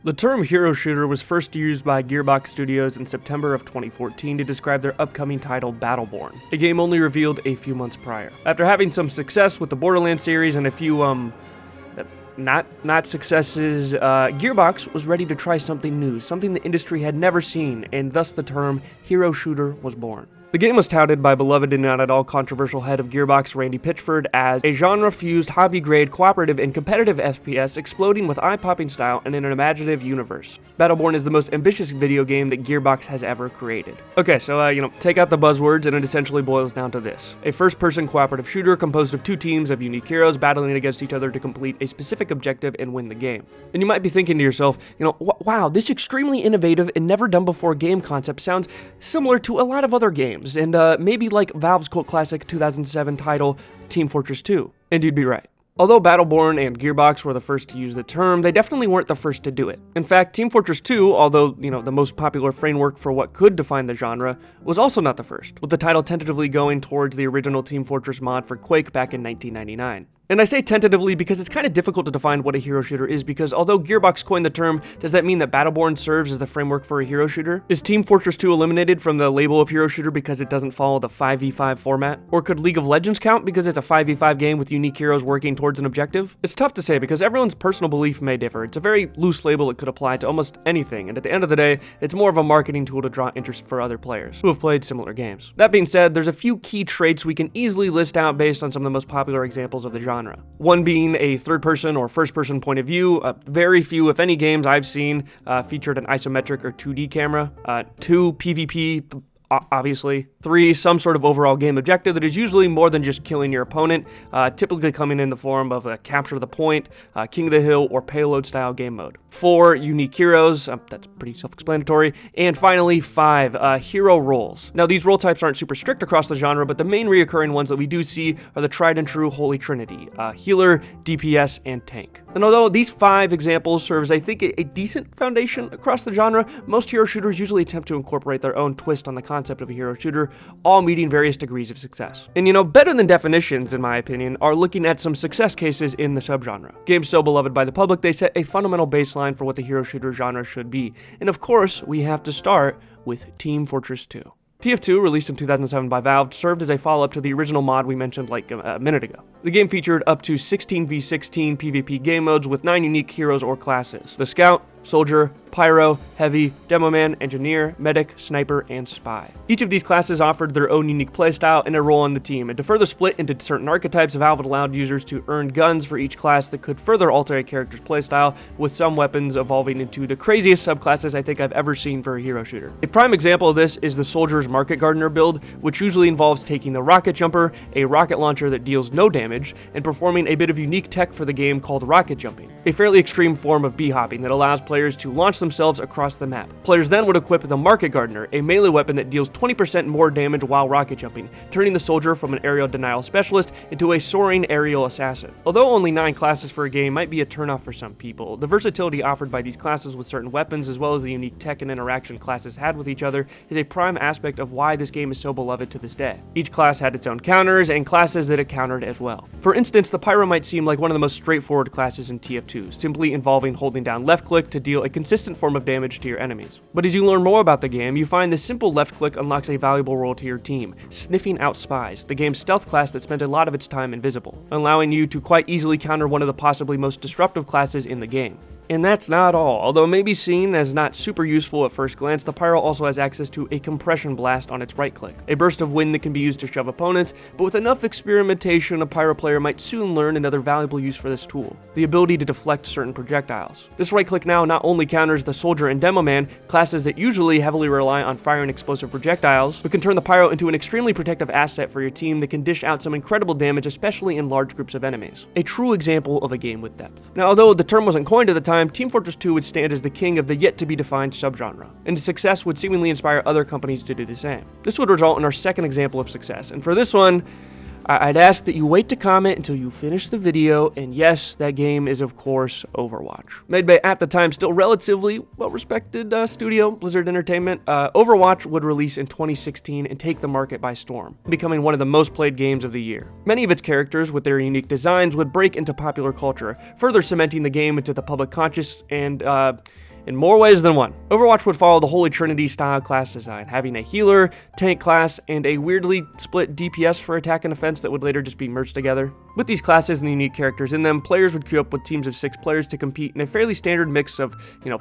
The term hero shooter was first used by Gearbox Studios in September of 2014 to describe their upcoming title Battleborn, a game only revealed a few months prior. After having some success with the Borderlands series and a few, not successes, Gearbox was ready to try something new, something the industry had never seen, and thus the term hero shooter was born. The game was touted by beloved and not at all controversial head of Gearbox Randy Pitchford as a genre-fused, hobby-grade, cooperative, and competitive FPS exploding with eye-popping style and in an imaginative universe. Battleborn is the most ambitious video game that Gearbox has ever created. Okay, so, take out the buzzwords and it essentially boils down to this. A first-person cooperative shooter composed of two teams of unique heroes battling against each other to complete a specific objective and win the game. And you might be thinking to yourself, wow, this extremely innovative and never-done-before game concept sounds similar to a lot of other games. And maybe like Valve's cult classic 2007 title, Team Fortress 2. And you'd be right. Although Battleborn and Gearbox were the first to use the term, they definitely weren't the first to do it. In fact, Team Fortress 2, although, the most popular framework for what could define the genre, was also not the first, with the title tentatively going towards the original Team Fortress mod for Quake back in 1999. And I say tentatively because it's kind of difficult to define what a hero shooter is, because although Gearbox coined the term, does that mean that Battleborn serves as the framework for a hero shooter? Is Team Fortress 2 eliminated from the label of hero shooter because it doesn't follow the 5v5 format? Or could League of Legends count because it's a 5v5 game with unique heroes working towards an objective? It's tough to say because everyone's personal belief may differ. It's a very loose label that could apply to almost anything, and at the end of the day, it's more of a marketing tool to draw interest for other players who have played similar games. That being said, there's a few key traits we can easily list out based on some of the most popular examples of the genre. One being a third-person or first-person point of view. Very few, if any, games I've seen featured an isometric or 2D camera. 2, PvP, obviously. 3, some sort of overall game objective that is usually more than just killing your opponent, typically coming in the form of a capture the point, king of the hill, or payload-style game mode. 4, unique heroes. That's pretty self-explanatory. And finally, 5, hero roles. Now, these role types aren't super strict across the genre, but the main reoccurring ones that we do see are the tried and true Holy Trinity, healer, DPS, and tank. And although these 5 examples serve as, I think, a decent foundation across the genre, most hero shooters usually attempt to incorporate their own twist on the concept of a hero shooter, all meeting various degrees of success. And better than definitions, in my opinion, are looking at some success cases in the subgenre. Games so beloved by the public, they set a fundamental baseline for what the hero shooter genre should be. And of course, we have to start with Team Fortress 2. TF2, released in 2007 by Valve, served as a follow-up to the original mod we mentioned like a minute ago. The game featured up to 16v16 PvP game modes with 9 unique heroes or classes: the Scout, Soldier, Pyro, Heavy, Demoman, Engineer, Medic, Sniper, and Spy. Each of these classes offered their own unique playstyle and a role on the team, and to further split into certain archetypes, Valve allowed users to earn guns for each class that could further alter a character's playstyle, with some weapons evolving into the craziest subclasses I think I've ever seen for a hero shooter. A prime example of this is the Soldier's Market Gardener build, which usually involves taking the Rocket Jumper, a rocket launcher that deals no damage, and performing a bit of unique tech for the game called rocket jumping, a fairly extreme form of bee-hopping that allows players to launch themselves across the map. Players then would equip the Market Gardener, a melee weapon that deals 20% more damage while rocket jumping, turning the soldier from an aerial denial specialist into a soaring aerial assassin. Although only 9 classes for a game might be a turnoff for some people, the versatility offered by these classes with certain weapons, as well as the unique tech and interaction classes had with each other, is a prime aspect of why this game is so beloved to this day. Each class had its own counters and classes that it countered as well. For instance, the Pyro might seem like one of the most straightforward classes in TF2, simply involving holding down left click to deal a consistent form of damage to your enemies. But as you learn more about the game, you find this simple left click unlocks a valuable role to your team, sniffing out spies, the game's stealth class that spent a lot of its time invisible, allowing you to quite easily counter one of the possibly most disruptive classes in the game. And that's not all. Although maybe seen as not super useful at first glance, the Pyro also has access to a compression blast on its right click, a burst of wind that can be used to shove opponents, but with enough experimentation, a Pyro player might soon learn another valuable use for this tool: the ability to deflect certain projectiles. This right click now not only counters the Soldier and Demoman, classes that usually heavily rely on firing explosive projectiles, but can turn the Pyro into an extremely protective asset for your team that can dish out some incredible damage, especially in large groups of enemies. A true example of a game with depth. Now, although the term wasn't coined at the time, Team Fortress 2 would stand as the king of the yet-to-be-defined subgenre, and its success would seemingly inspire other companies to do the same. This would result in our second example of success, and for this one, I'd ask that you wait to comment until you finish the video, and yes, that game is of course Overwatch. Made by, at the time, still relatively well-respected studio, Blizzard Entertainment, Overwatch would release in 2016 and take the market by storm, becoming one of the most played games of the year. Many of its characters, with their unique designs, would break into popular culture, further cementing the game into the public conscious and in more ways than one. Overwatch would follow the Holy Trinity style class design, having a healer, tank class, and a weirdly split DPS for attack and defense that would later just be merged together. With these classes and the unique characters in them, players would queue up with teams of 6 players to compete in a fairly standard mix of,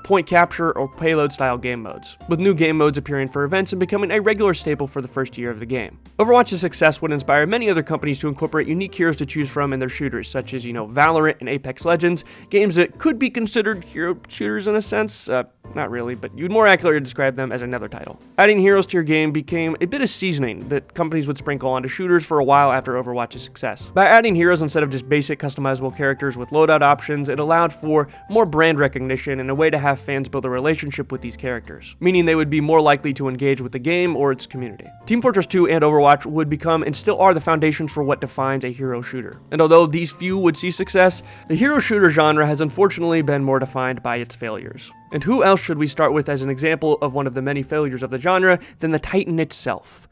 point capture or payload style game modes, with new game modes appearing for events and becoming a regular staple for the first year of the game. Overwatch's success would inspire many other companies to incorporate unique heroes to choose from in their shooters, such as, Valorant and Apex Legends, games that could be considered hero shooters in a sense. Not really, but you'd more accurately describe them as another title. Adding heroes to your game became a bit of seasoning that companies would sprinkle onto shooters for a while after Overwatch's success. By adding heroes instead of just basic customizable characters with loadout options, it allowed for more brand recognition and a way to have fans build a relationship with these characters, meaning they would be more likely to engage with the game or its community. Team Fortress 2 and Overwatch would become and still are the foundations for what defines a hero shooter. And although these few would see success, the hero shooter genre has unfortunately been more defined by its failures. And who else should we start with as an example of one of the many failures of the genre than the titan itself,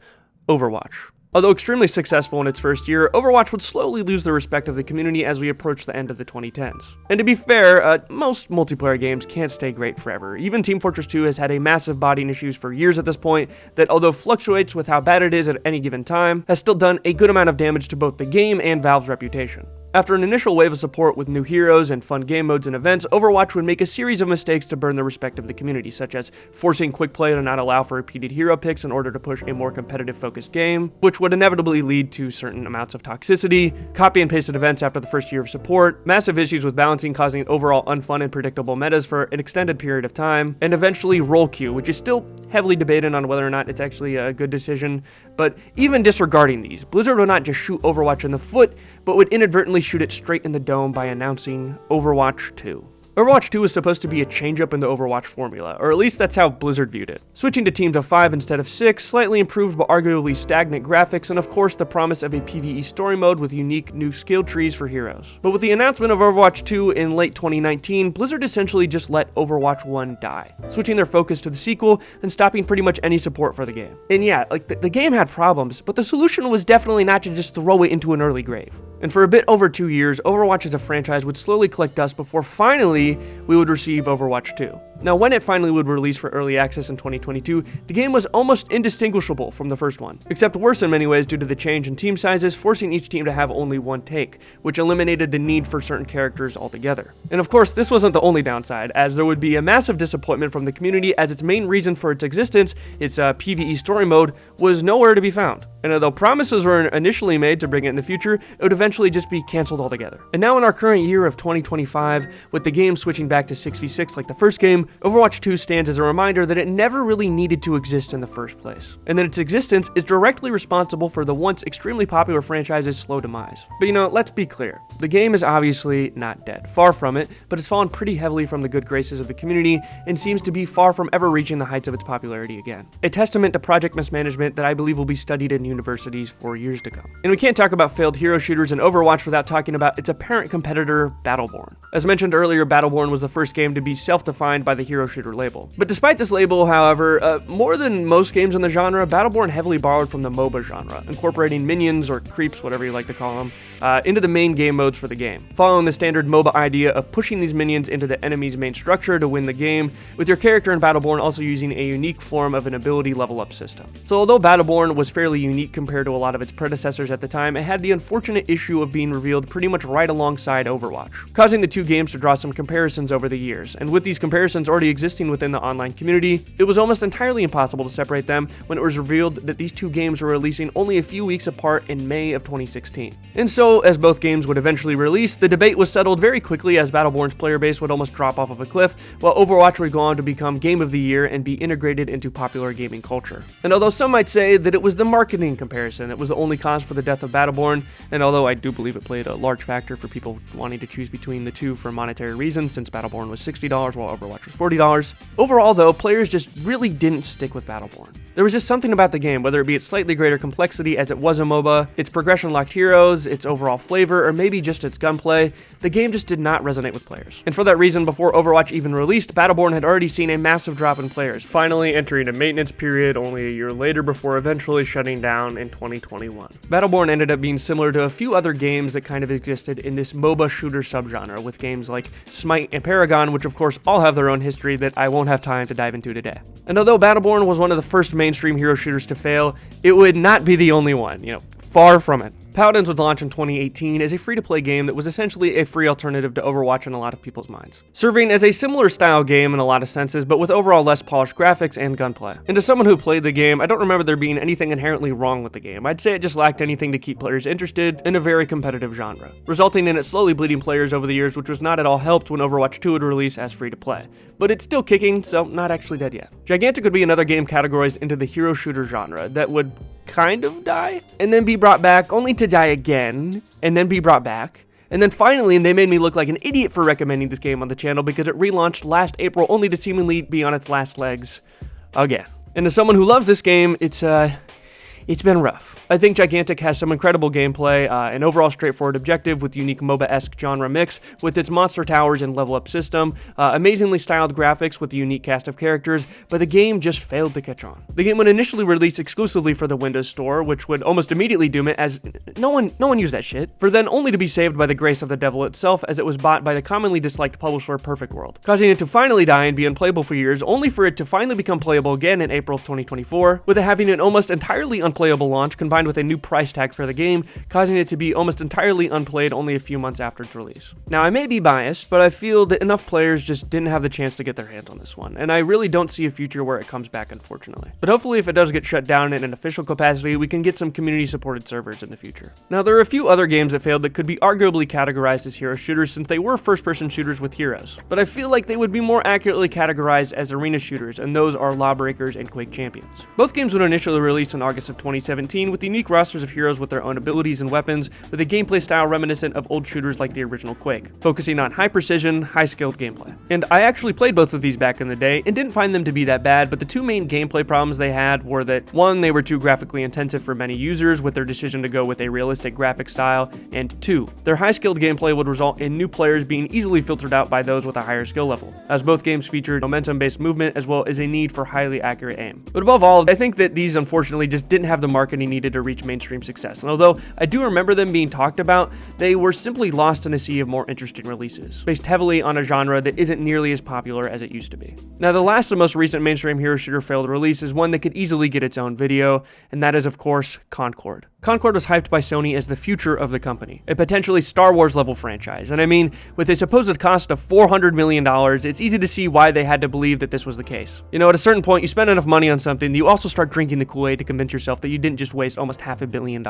Overwatch. Although extremely successful in its first year, Overwatch would slowly lose the respect of the community as we approach the end of the 2010s. And to be fair, most multiplayer games can't stay great forever. Even Team Fortress 2 has had a massive botting issues for years at this point that, although fluctuates with how bad it is at any given time, has still done a good amount of damage to both the game and Valve's reputation. After an initial wave of support with new heroes and fun game modes and events, Overwatch would make a series of mistakes to burn the respect of the community, such as forcing quick play to not allow for repeated hero picks in order to push a more competitive focused game, which would inevitably lead to certain amounts of toxicity, copy and pasted events after the first year of support, massive issues with balancing causing overall unfun and predictable metas for an extended period of time, and eventually role queue, which is still heavily debated on whether or not it's actually a good decision. But even disregarding these, Blizzard would not just shoot Overwatch in the foot, but would inadvertently shoot it straight in the dome by announcing Overwatch 2. Overwatch 2 was supposed to be a change-up in the Overwatch formula, or at least that's how Blizzard viewed it. Switching to teams of 5 instead of 6, slightly improved but arguably stagnant graphics, and of course the promise of a PvE story mode with unique new skill trees for heroes. But with the announcement of Overwatch 2 in late 2019, Blizzard essentially just let Overwatch 1 die, switching their focus to the sequel and stopping pretty much any support for the game. And yeah, the game had problems, but the solution was definitely not to just throw it into an early grave. And for a bit over 2 years, Overwatch as a franchise would slowly collect dust before finally we would receive Overwatch 2. Now, when it finally would release for early access in 2022, the game was almost indistinguishable from the first one, except worse in many ways due to the change in team sizes, forcing each team to have only one take, which eliminated the need for certain characters altogether. And of course, this wasn't the only downside, as there would be a massive disappointment from the community as its main reason for its existence, its PvE story mode, was nowhere to be found. And although promises were initially made to bring it in the future, it would eventually just be cancelled altogether. And now in our current year of 2025, with the game switching back to 6v6 like the first game, Overwatch 2 stands as a reminder that it never really needed to exist in the first place, and that its existence is directly responsible for the once extremely popular franchise's slow demise. But let's be clear, the game is obviously not dead, far from it, but it's fallen pretty heavily from the good graces of the community and seems to be far from ever reaching the heights of its popularity again. A testament to project mismanagement that I believe will be studied in universities for years to come. And we can't talk about failed hero shooters in Overwatch without talking about its apparent competitor, Battleborn. As mentioned earlier, Battleborn was the first game to be self-defined by the hero shooter label. But despite this label, however, more than most games in the genre, Battleborn heavily borrowed from the MOBA genre, incorporating minions, or creeps, whatever you like to call them, into the main game modes for the game, following the standard MOBA idea of pushing these minions into the enemy's main structure to win the game, with your character in Battleborn also using a unique form of an ability level-up system. So although Battleborn was fairly unique compared to a lot of its predecessors at the time, it had the unfortunate issue of being revealed pretty much right alongside Overwatch, causing the two games to draw some comparisons over the years, and with these comparisons already existing within the online community, it was almost entirely impossible to separate them when it was revealed that these two games were releasing only a few weeks apart in May of 2016. And so, as both games would eventually release, the debate was settled very quickly as Battleborn's player base would almost drop off of a cliff, while Overwatch would go on to become Game of the Year and be integrated into popular gaming culture. And although some might say that it was the marketing comparison that was the only cause for the death of Battleborn, and although I do believe it played a large factor for people wanting to choose between the two for monetary reasons, since Battleborn was $60 while Overwatch was $40, overall though, players just really didn't stick with Battleborn. There was just something about the game, whether it be its slightly greater complexity as it was a MOBA, its progression-locked heroes, its overall overall flavor or maybe just its gunplay, the game just did not resonate with players. And for that reason, before Overwatch even released, Battleborn had already seen a massive drop in players, finally entering a maintenance period only a year later before eventually shutting down in 2021. Battleborn ended up being similar to a few other games that kind of existed in this MOBA shooter subgenre, with games like Smite and Paragon, which of course all have their own history that I won't have time to dive into today. And although Battleborn was one of the first mainstream hero shooters to fail, it would not be the only one, far from it. Paladins would launch in 2018 as a free-to-play game that was essentially a free alternative to Overwatch in a lot of people's minds, serving as a similar style game in a lot of senses, but with overall less polished graphics and gunplay. And to someone who played the game, I don't remember there being anything inherently wrong with the game. I'd say it just lacked anything to keep players interested in a very competitive genre, resulting in it slowly bleeding players over the years, which was not at all helped when Overwatch II would release as free-to-play. But it's still kicking, so not actually dead yet. Gigantic would be another game categorized into the hero shooter genre that would kind of die, and then be brought back, only to die again, and then be brought back. And then finally, they made me look like an idiot for recommending this game on the channel because it relaunched last April only to seemingly be on its last legs again. And as someone who loves this game, it's been rough. I think Gigantic has some incredible gameplay, an overall straightforward objective with unique MOBA-esque genre mix with its monster towers and level up system, amazingly styled graphics with a unique cast of characters, but the game just failed to catch on. The game would initially release exclusively for the Windows Store, which would almost immediately doom it as no one used that shit, for then only to be saved by the grace of the devil itself as it was bought by the commonly disliked publisher Perfect World, causing it to finally die and be unplayable for years, only for it to finally become playable again in April of 2024, with it having an almost entirely unplayable launch combined with a new price tag for the game, causing it to be almost entirely unplayed only a few months after its release. Now, I may be biased, but I feel that enough players just didn't have the chance to get their hands on this one, and I really don't see a future where it comes back, unfortunately. But hopefully, if it does get shut down in an official capacity, we can get some community-supported servers in the future. Now, there are a few other games that failed that could be arguably categorized as hero shooters since they were first-person shooters with heroes, but I feel like they would be more accurately categorized as arena shooters, and those are Lawbreakers and Quake Champions. Both games would initially release in August of 2017 with unique rosters of heroes with their own abilities and weapons, with a gameplay style reminiscent of old shooters like the original Quake, focusing on high precision, high skilled gameplay. And I actually played both of these back in the day and didn't find them to be that bad, but the two main gameplay problems they had were that, one, they were too graphically intensive for many users with their decision to go with a realistic graphic style, and two, their high skilled gameplay would result in new players being easily filtered out by those with a higher skill level, as both games featured momentum based movement as well as a need for highly accurate aim. But above all, I think that these unfortunately just didn't have the marketing needed to reach mainstream success, and although I do remember them being talked about, they were simply lost in a sea of more interesting releases, based heavily on a genre that isn't nearly as popular as it used to be. Now, the last and most recent mainstream hero shooter failed release is one that could easily get its own video, and that is, of course, Concord. Concord was hyped by Sony as the future of the company, a potentially Star Wars level franchise, and I mean, with a supposed cost of $400 million, it's easy to see why they had to believe that this was the case. At a certain point, you spend enough money on something, you also start drinking the Kool-Aid to convince yourself that you didn't just waste almost $500 million.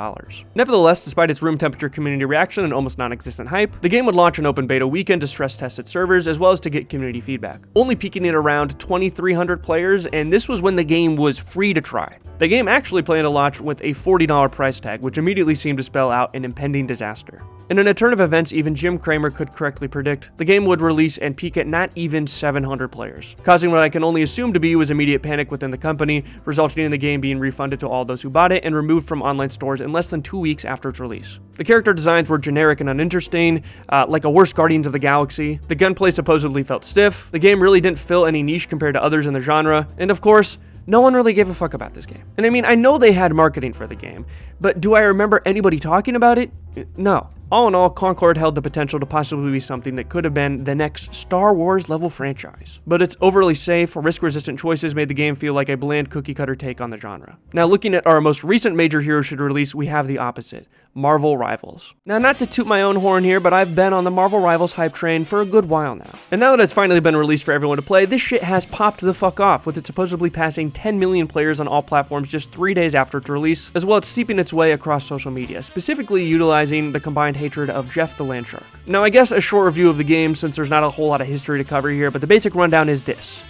Nevertheless, despite its room temperature community reaction and almost non-existent hype, the game would launch an open beta weekend to stress test its servers as well as to get community feedback, only peaking at around 2,300 players, and this was when the game was free to try. The game actually planned to launch with a $40 price tag, which immediately seemed to spell out an impending disaster. In a turn of events even Jim Cramer could correctly predict, the game would release and peak at not even 700 players, causing what I can only assume to be was immediate panic within the company, resulting in the game being refunded to all those who bought it and removed from online stores in less than 2 weeks after its release. The character designs were generic and uninteresting, like a worse Guardians of the Galaxy. The gunplay supposedly felt stiff, the game really didn't fill any niche compared to others in the genre, and of course, no one really gave a fuck about this game. And I mean, I know they had marketing for the game, but do I remember anybody talking about it? No. All in all, Concord held the potential to possibly be something that could have been the next Star Wars level franchise. But its overly safe, risk-resistant choices made the game feel like a bland cookie-cutter take on the genre. Now, looking at our most recent major hero shooter release, we have the opposite. Marvel Rivals. Now, not to toot my own horn here, but I've been on the Marvel Rivals hype train for a good while now. And now that it's finally been released for everyone to play, this shit has popped the fuck off, with it supposedly passing 10 million players on all platforms just 3 days after its release, as well as seeping its way across social media, specifically utilizing the combined hatred of Jeff the Landshark. Now, I guess a short review of the game, since there's not a whole lot of history to cover here, but the basic rundown is this.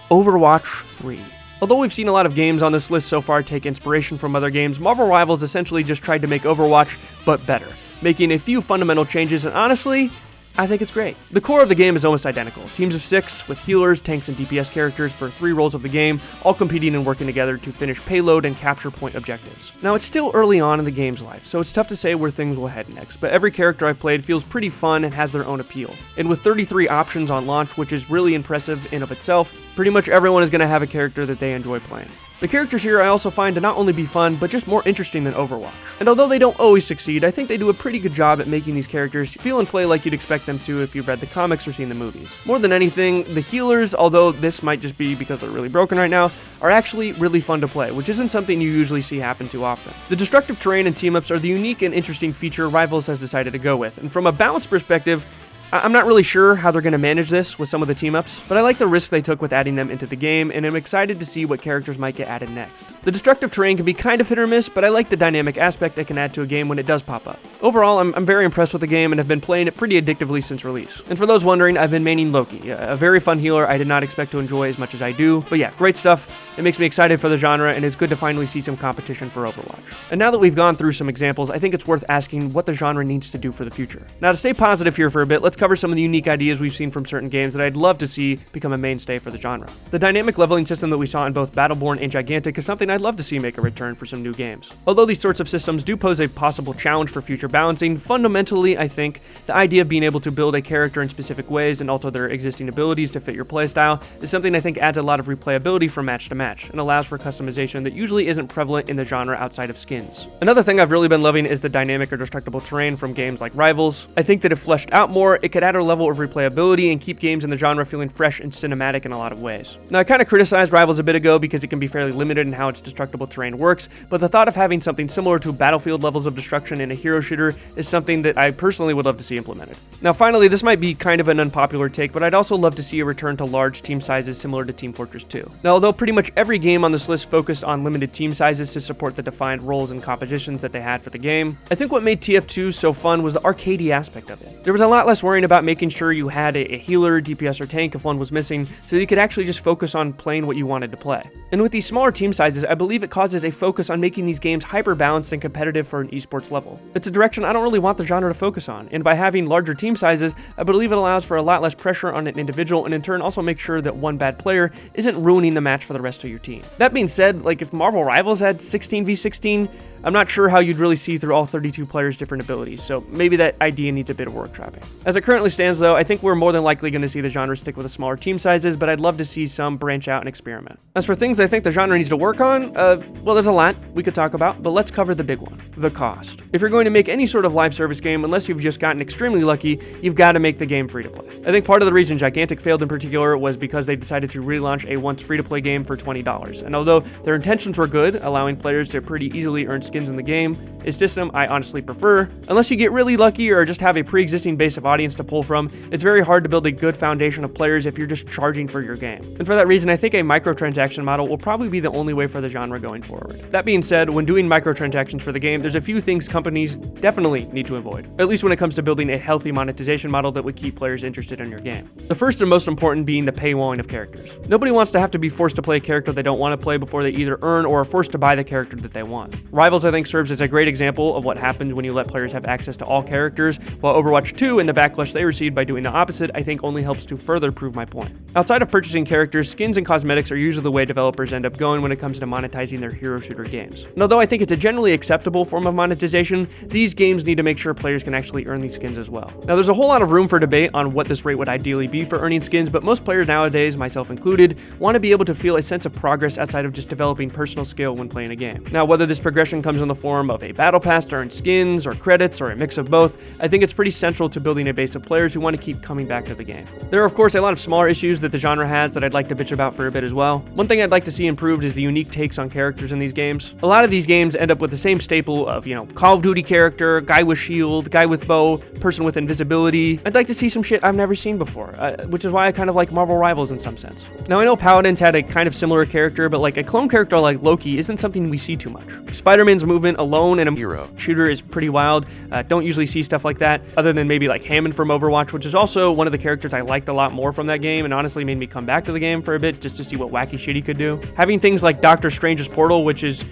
Overwatch 3. Although we've seen a lot of games on this list so far take inspiration from other games, Marvel Rivals essentially just tried to make Overwatch, but better, making a few fundamental changes, and honestly, I think it's great. The core of the game is almost identical. Teams of 6 with healers, tanks, and DPS characters for 3 roles of the game, all competing and working together to finish payload and capture point objectives. Now, it's still early on in the game's life, so it's tough to say where things will head next, but every character I've played feels pretty fun and has their own appeal. And with 33 options on launch, which is really impressive in of itself, pretty much everyone is going to have a character that they enjoy playing. The characters here I also find to not only be fun, but just more interesting than Overwatch. And although they don't always succeed, I think they do a pretty good job at making these characters feel and play like you'd expect them to if you've read the comics or seen the movies. More than anything, the healers, although this might just be because they're really broken right now, are actually really fun to play, which isn't something you usually see happen too often. The destructive terrain and team-ups are the unique and interesting feature Rivals has decided to go with, and from a balance perspective, I'm not really sure how they're going to manage this with some of the team-ups, but I like the risk they took with adding them into the game, and I'm excited to see what characters might get added next. The destructive terrain can be kind of hit or miss, but I like the dynamic aspect it can add to a game when it does pop up. Overall, I'm very impressed with the game and have been playing it pretty addictively since release. And for those wondering, I've been maining Loki, a very fun healer I did not expect to enjoy as much as I do, but yeah, great stuff. It makes me excited for the genre, and it's good to finally see some competition for Overwatch. And now that we've gone through some examples, I think it's worth asking what the genre needs to do for the future. Now, to stay positive here for a bit, let's cover some of the unique ideas we've seen from certain games that I'd love to see become a mainstay for the genre. The dynamic leveling system that we saw in both Battleborn and Gigantic is something I'd love to see make a return for some new games. Although these sorts of systems do pose a possible challenge for future balancing, fundamentally, I think, the idea of being able to build a character in specific ways and alter their existing abilities to fit your playstyle is something I think adds a lot of replayability from match to match, and allows for customization that usually isn't prevalent in the genre outside of skins. Another thing I've really been loving is the dynamic or destructible terrain from games like Rivals. I think that if fleshed out more, it could add a level of replayability and keep games in the genre feeling fresh and cinematic in a lot of ways. Now, I kind of criticized Rivals a bit ago because it can be fairly limited in how its destructible terrain works, but the thought of having something similar to Battlefield levels of destruction in a hero shooter is something that I personally would love to see implemented. Now, finally, this might be kind of an unpopular take, but I'd also love to see a return to large team sizes similar to Team Fortress 2. Now, although pretty much every game on this list focused on limited team sizes to support the defined roles and compositions that they had for the game, I think what made TF2 so fun was the arcadey aspect of it. There was a lot less worrying about making sure you had a healer, DPS, or tank if one was missing, so you could actually just focus on playing what you wanted to play. And with these smaller team sizes, I believe it causes a focus on making these games hyper-balanced and competitive for an esports level. It's a direction I don't really want the genre to focus on, and by having larger team sizes, I believe it allows for a lot less pressure on an individual, and in turn also makes sure that one bad player isn't ruining the match for the rest of your team. That being said, like if Marvel Rivals had 16v16, I'm not sure how you'd really see through all 32 players' different abilities, so maybe that idea needs a bit of workshopping. As it currently stands though, I think we're more than likely going to see the genre stick with the smaller team sizes, but I'd love to see some branch out and experiment. As for things I think the genre needs to work on, well, there's a lot we could talk about, but let's cover the big one: the cost. If you're going to make any sort of live service game, unless you've just gotten extremely lucky, you've got to make the game free to play. I think part of the reason Gigantic failed in particular was because they decided to relaunch a once free to play game for $20, and although their intentions were good, allowing players to pretty easily earn skins in the game, a system I honestly prefer. Unless you get really lucky or just have a pre-existing base of audience to pull from, it's very hard to build a good foundation of players if you're just charging for your game. And for that reason, I think a microtransaction model will probably be the only way for the genre going forward. That being said, when doing microtransactions for the game, there's a few things companies definitely need to avoid, at least when it comes to building a healthy monetization model that would keep players interested in your game. The first and most important being the paywalling of characters. Nobody wants to have to be forced to play a character they don't want to play before they either earn or are forced to buy the character that they want. Rivals, I think, serves as a great example of what happens when you let players have access to all characters, while Overwatch 2 and the backlash they received by doing the opposite, I think only helps to further prove my point. Outside of purchasing characters, skins and cosmetics are usually the way developers end up going when it comes to monetizing their hero shooter games. And although I think it's a generally acceptable form of monetization, these games need to make sure players can actually earn these skins as well. Now, there's a whole lot of room for debate on what this rate would ideally be for earning skins, but most players nowadays, myself included, want to be able to feel a sense of progress outside of just developing personal skill when playing a game. Now, whether this progression comes in the form of a battle pass to earn skins or credits or a mix of both, I think it's pretty central to building a base of players who want to keep coming back to the game. There are of course a lot of smaller issues that the genre has that I'd like to bitch about for a bit as well. One thing I'd like to see improved is the unique takes on characters in these games. A lot of these games end up with the same staple of, Call of Duty character, guy with shield, guy with bow, person with invisibility. I'd like to see some shit I've never seen before, which is why I kind of like Marvel Rivals in some sense. Now, I know Paladins had a kind of similar character, but like a clone character like Loki isn't something we see too much. Spider-Man's movement alone in a hero shooter is pretty wild. Don't usually see stuff like that, other than maybe like Hammond from Overwatch, which is also one of the characters I liked a lot more from that game and honestly made me come back to the game for a bit just to see what wacky shit he could do. Having things like Doctor Strange's portal, which is,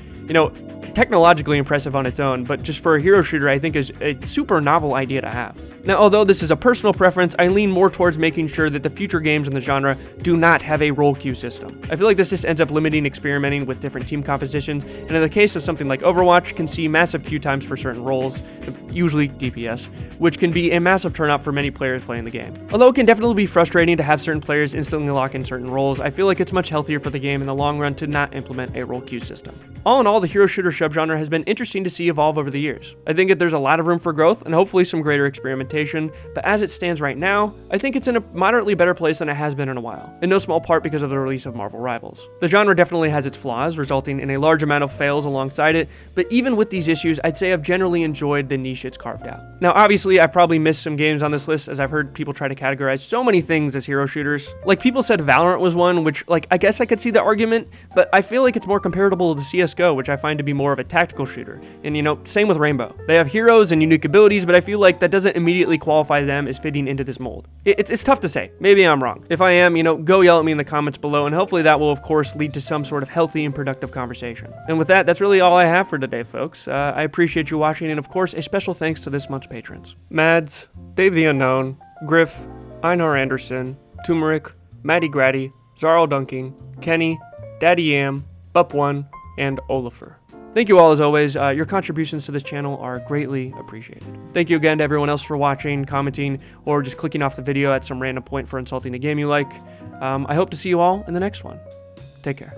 technologically impressive on its own, but just for a hero shooter, I think is a super novel idea to have. Now, although this is a personal preference, I lean more towards making sure that the future games in the genre do not have a role queue system. I feel like this just ends up limiting experimenting with different team compositions, and in the case of something like Overwatch, can see massive queue times for certain roles, usually DPS, which can be a massive turnout for many players playing the game. Although it can definitely be frustrating to have certain players instantly lock in certain roles, I feel like it's much healthier for the game in the long run to not implement a role queue system. All in all, the hero shooter subgenre has been interesting to see evolve over the years. I think that there's a lot of room for growth and hopefully some greater experimentation, but as it stands right now, I think it's in a moderately better place than it has been in a while, in no small part because of the release of Marvel Rivals. The genre definitely has its flaws, resulting in a large amount of fails alongside it, but even with these issues, I'd say I've generally enjoyed the niche it's carved out. Now, obviously, I've probably missed some games on this list, as I've heard people try to categorize so many things as hero shooters. Like, people said Valorant was one, which, like, I guess I could see the argument, but I feel like it's more comparable to CSGO, which I find to be more of a tactical shooter. And, you know, same with Rainbow. They have heroes and unique abilities, but I feel like that doesn't immediately qualify them as fitting into this mold. It's tough to say. Maybe I'm wrong. If I am, you know, go yell at me in the comments below, and hopefully that will, of course, lead to some sort of healthy and productive conversation. And with that, that's really all I have for today, folks. I appreciate you watching, and of course, a special thanks to this month's patrons: Mads, Dave the Unknown, Griff, Einar Anderson, Turmeric, Maddie Grady, Zarl Dunking, Kenny, Daddy Yam, Bup1, and Oliver. Thank you all as always. Your contributions to this channel are greatly appreciated. Thank you again to everyone else for watching, commenting, or just clicking off the video at some random point for insulting a game you like. I hope to see you all in the next one. Take care.